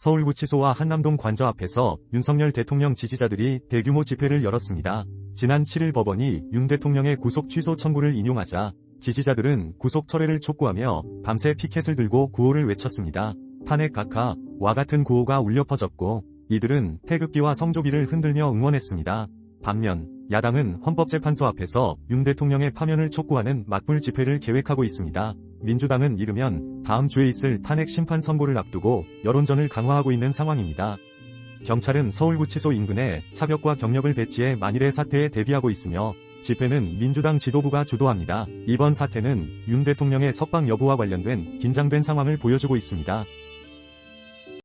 서울구치소와 한남동 관저 앞에서 윤석열 대통령 지지자들이 대규모 집회를 열었습니다. 지난 7일 법원이 윤 대통령의 구속 취소 청구를 인용하자 지지자들은 구속 철회를 촉구하며 밤새 피켓을 들고 구호를 외쳤습니다. 탄핵 각하와 같은 구호가 울려 퍼졌고 이들은 태극기와 성조기를 흔들며 응원했습니다. 반면 야당은 헌법재판소 앞에서 윤 대통령의 파면을 촉구하는 맞불 집회를 계획하고 있습니다. 민주당은 이르면 다음 주에 있을 탄핵 심판 선고를 앞두고 여론전을 강화하고 있는 상황입니다. 경찰은 서울구치소 인근에 차벽과 경력을 배치해 만일의 사태에 대비하고 있으며 집회는 민주당 지도부가 주도합니다. 이번 사태는 윤 대통령의 석방 여부와 관련된 긴장된 상황을 보여주고 있습니다.